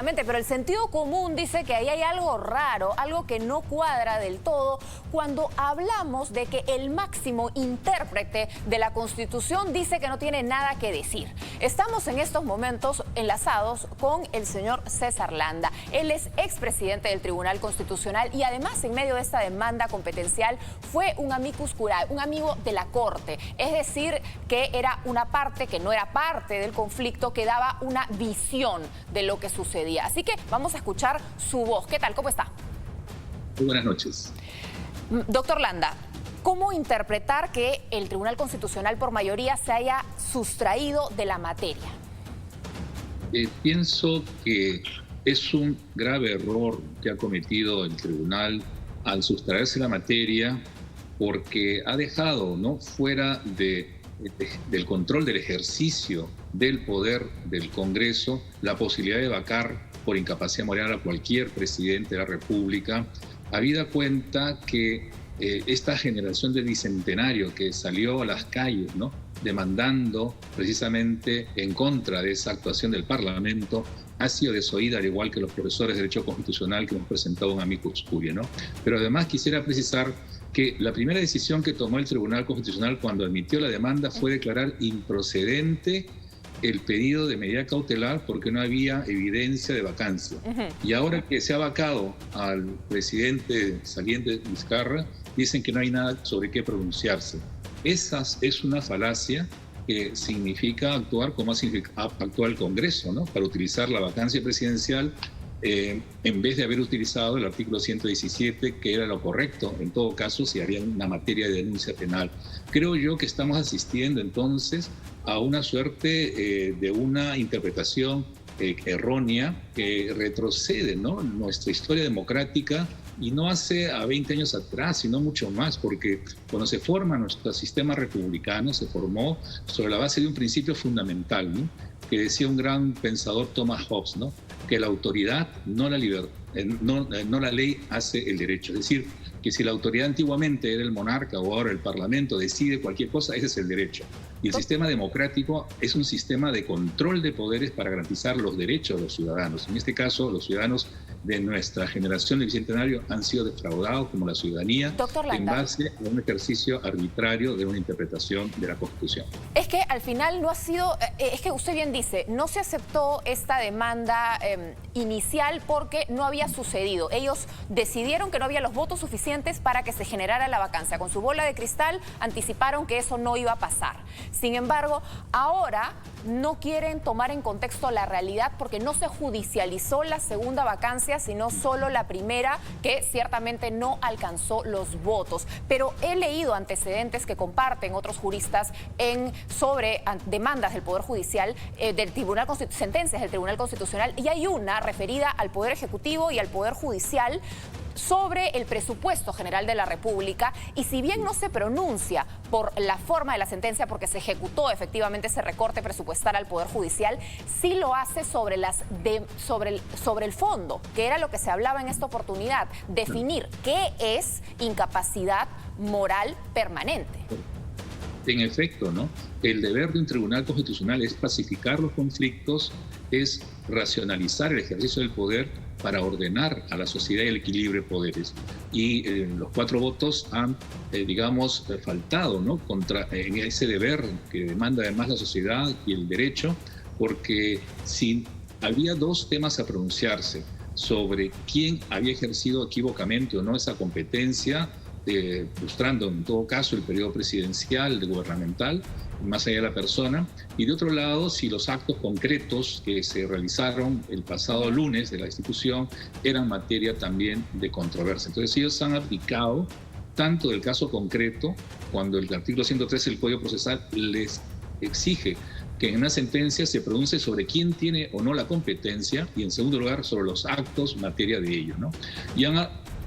Pero el sentido común dice que ahí hay algo raro, algo que no cuadra del todo cuando hablamos de que el máximo intérprete de la Constitución dice que no tiene nada que decir. Estamos en estos momentos enlazados con el señor César Landa. Él es expresidente del Tribunal Constitucional y además en medio de esta demanda competencial fue un amicus curiae, un amigo de la Corte. Es decir, que era una parte que no era parte del conflicto, que daba una visión de lo que sucedía. Así que vamos a escuchar su voz. ¿Qué tal? ¿Cómo está? Muy buenas noches. Doctor Landa, ¿cómo interpretar que el Tribunal Constitucional por mayoría se haya sustraído de la materia? Pienso que es un grave error que ha cometido el Tribunal al sustraerse de la materia porque ha dejado, ¿no?, fuera del control del ejercicio del poder del Congreso la posibilidad de vacar por incapacidad moral a cualquier presidente de la República, habida cuenta que esta generación de bicentenario que salió a las calles, ¿no?, demandando precisamente en contra de esa actuación del Parlamento, ha sido desoída, al igual que los profesores de Derecho Constitucional que hemos presentado un amicus curiae, ¿no? Pero además quisiera precisar que la primera decisión que tomó el Tribunal Constitucional cuando admitió la demanda fue declarar improcedente el pedido de medida cautelar porque no había evidencia de vacancia. Y ahora que se ha vacado al presidente saliente Vizcarra, dicen que no hay nada sobre qué pronunciarse. Esa es una falacia que significa actuar como actúa el Congreso, ¿no?, para utilizar la vacancia presidencial en vez de haber utilizado el artículo 117, que era lo correcto, en todo caso, si había una materia de denuncia penal. Creo yo que estamos asistiendo entonces a una suerte de una interpretación errónea que retrocede, ¿no?, nuestra historia democrática, y no hace a 20 años atrás, sino mucho más, porque cuando se forma nuestro sistema republicano, se formó sobre la base de un principio fundamental, ¿no?, que decía un gran pensador, Thomas Hobbes, ¿no?, que la autoridad, no la ley, hace el derecho. Es decir, que si la autoridad antiguamente era el monarca o ahora el Parlamento decide cualquier cosa, ese es el derecho. Y el sistema democrático es un sistema de control de poderes para garantizar los derechos de los ciudadanos. En este caso, los ciudadanos de nuestra generación del Bicentenario han sido defraudados, como la ciudadanía, en base a un ejercicio arbitrario de una interpretación de la Constitución. Es que al final no ha sido, es que usted bien dice, no se aceptó esta demanda inicial porque no había sucedido. Ellos decidieron que no había los votos suficientes para que se generara la vacancia. Con su bola de cristal anticiparon que eso no iba a pasar. Sin embargo, ahora no quieren tomar en contexto la realidad porque no se judicializó la segunda vacancia, sino solo la primera, que ciertamente no alcanzó los votos. Pero he leído antecedentes que comparten otros juristas sobre demandas del Poder Judicial, sentencias del Tribunal Constitucional, y hay una referida al Poder Ejecutivo y al Poder Judicial sobre el presupuesto general de la República, y si bien no se pronuncia por la forma de la sentencia porque se ejecutó efectivamente ese recorte presupuestal al Poder Judicial, sí lo hace sobre el fondo, que era lo que se hablaba en esta oportunidad, definir qué es incapacidad moral permanente. En efecto, ¿no?, el deber de un tribunal constitucional es pacificar los conflictos, es racionalizar el ejercicio del poder para ordenar a la sociedad y el equilibrio de poderes. Y los 4 votos han, digamos, faltado, ¿no?, en ese deber que demanda además la sociedad y el derecho, porque si había 2 temas a pronunciarse sobre quién había ejercido equívocamente o no esa competencia, frustrando en todo caso el periodo presidencial, gubernamental, más allá de la persona, y de otro lado, si los actos concretos que se realizaron el pasado lunes de la institución eran materia también de controversia. Entonces ellos han aplicado tanto del caso concreto, cuando el artículo 113 del Código Procesal les exige que en una sentencia se pronuncie sobre quién tiene o no la competencia, y en segundo lugar sobre los actos materia de ellos, ¿no? Y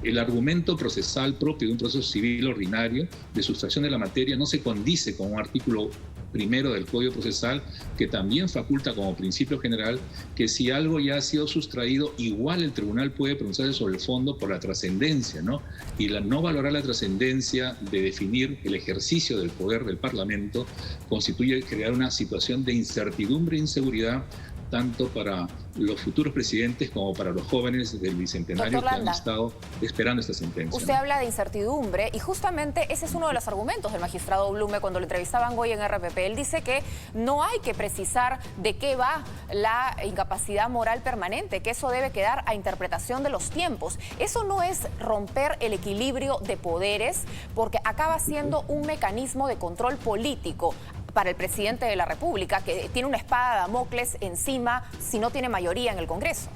el argumento procesal propio de un proceso civil ordinario de sustracción de la materia no se condice con un artículo primero del Código Procesal que también faculta como principio general que si algo ya ha sido sustraído, igual el tribunal puede pronunciarse sobre el fondo por la trascendencia, ¿no? Y no valorar la trascendencia de definir el ejercicio del poder del Parlamento constituye crear una situación de incertidumbre e inseguridad tanto para los futuros presidentes como para los jóvenes del Bicentenario que han estado esperando esta sentencia. Usted habla de incertidumbre y justamente ese es uno de los argumentos del magistrado Blume cuando le entrevistaban hoy en RPP. Él dice que no hay que precisar de qué va la incapacidad moral permanente, que eso debe quedar a interpretación de los tiempos. Eso no es romper el equilibrio de poderes, porque acaba siendo un mecanismo de control político para el presidente de la República, que tiene una espada de Damocles encima si no tiene mayoría en el Congreso.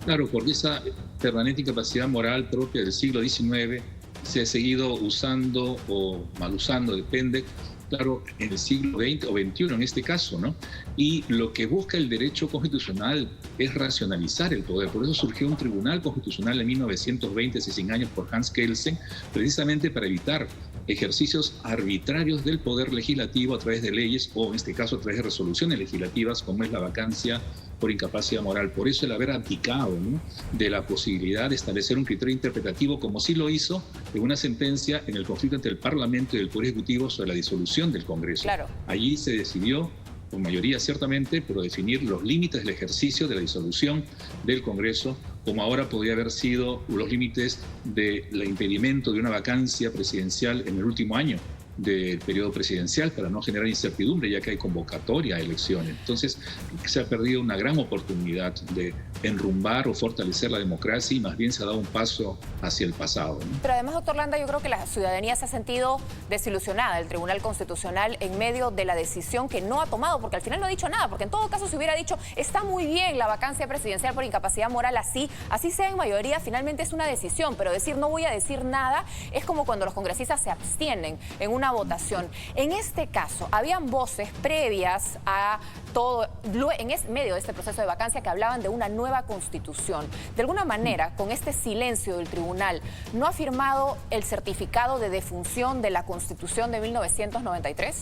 Claro, porque esa permanente incapacidad moral propia del siglo XIX se ha seguido usando o mal usando, depende, claro, en el siglo XX o XXI en este caso, ¿no? Y lo que busca el derecho constitucional es racionalizar el poder. Por eso surgió un tribunal constitucional en 1920, hace 100 años, por Hans Kelsen, precisamente para evitar ejercicios arbitrarios del poder legislativo a través de leyes o en este caso a través de resoluciones legislativas como es la vacancia por incapacidad moral. Por eso el haber abdicado, ¿no?, de la posibilidad de establecer un criterio interpretativo como sí lo hizo en una sentencia en el conflicto entre el Parlamento y el Poder Ejecutivo sobre la disolución del Congreso. Claro. Allí se decidió, con mayoría ciertamente, pero definir los límites del ejercicio de la disolución del Congreso, como ahora podría haber sido los límites del impedimento de una vacancia presidencial en el último año del periodo presidencial para no generar incertidumbre, ya que hay convocatoria a elecciones. Entonces, se ha perdido una gran oportunidad de enrumbar o fortalecer la democracia y más bien se ha dado un paso hacia el pasado, ¿no? Pero además, doctor Landa, yo creo que la ciudadanía se ha sentido desilusionada del Tribunal Constitucional en medio de la decisión que no ha tomado, porque al final no ha dicho nada, porque en todo caso se hubiera dicho, está muy bien la vacancia presidencial por incapacidad moral, así sea en mayoría, finalmente es una decisión, pero decir no voy a decir nada es como cuando los congresistas se abstienen en una votación. En este caso, habían voces previas a todo, en medio de este proceso de vacancia, que hablaban de una nueva constitución. De alguna manera, con este silencio del tribunal, ¿no ha firmado el certificado de defunción de la Constitución de 1993?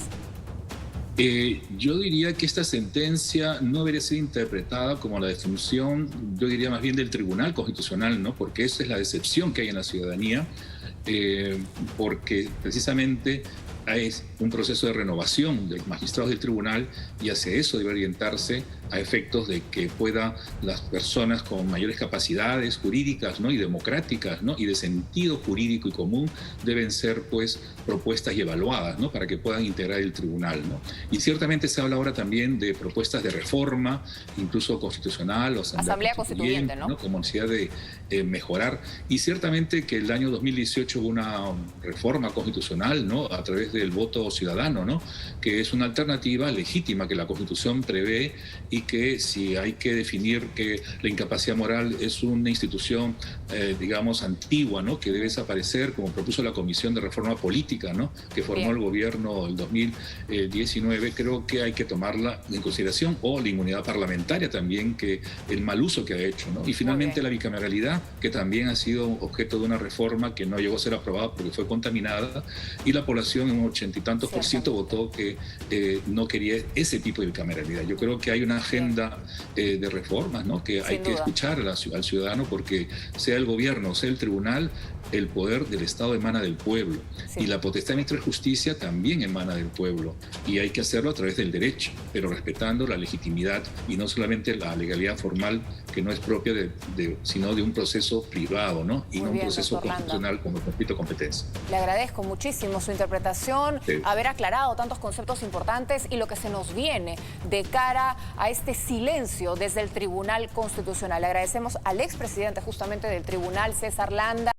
Yo diría que esta sentencia no debería ser interpretada como la defunción, yo diría más bien del Tribunal Constitucional, ¿no? Porque esa es la decepción que hay en la ciudadanía, porque precisamente es un proceso de renovación de magistrados del tribunal y hacia eso debe orientarse a efectos de que puedan las personas con mayores capacidades jurídicas, ¿no?, y democráticas, ¿no?, y de sentido jurídico y común deben ser pues propuestas y evaluadas, ¿no?, para que puedan integrar el tribunal, ¿no? Y ciertamente se habla ahora también de propuestas de reforma, incluso constitucional o asamblea constituyente, ¿no? Como necesidad de mejorar. Y ciertamente que el año 2018 hubo una reforma constitucional, ¿no?, a través del voto ciudadano, ¿no?, que es una alternativa legítima que la Constitución prevé y que si hay que definir que la incapacidad moral es una institución, digamos, antigua, ¿no?, que debe desaparecer, como propuso la Comisión de Reforma Política, ¿no?, que formó el gobierno en 2019, creo que hay que tomarla en consideración, o la inmunidad parlamentaria también, que el mal uso que ha hecho, ¿no? Y finalmente la bicameralidad, que también ha sido objeto de una reforma que no llegó a ser aprobada porque fue contaminada, y la población en un 80 y tantos % votó que no quería ese tipo de bicameralidad. Yo creo que hay una agenda de reformas, ¿no?, que hay que escuchar al ciudadano, porque sea el gobierno, sea el tribunal, el poder del Estado emana del pueblo, y la potestad de ministro de Justicia también emana del pueblo, y hay que hacerlo a través del derecho, pero respetando la legitimidad y no solamente la legalidad formal, que no es propia sino de un proceso privado, ¿no?, y no un proceso constitucional como el conflicto de competencia. Le agradezco muchísimo su interpretación, haber aclarado tantos conceptos importantes y lo que se nos viene de cara a este silencio desde el Tribunal Constitucional. Le agradecemos al expresidente justamente del Tribunal, César Landa.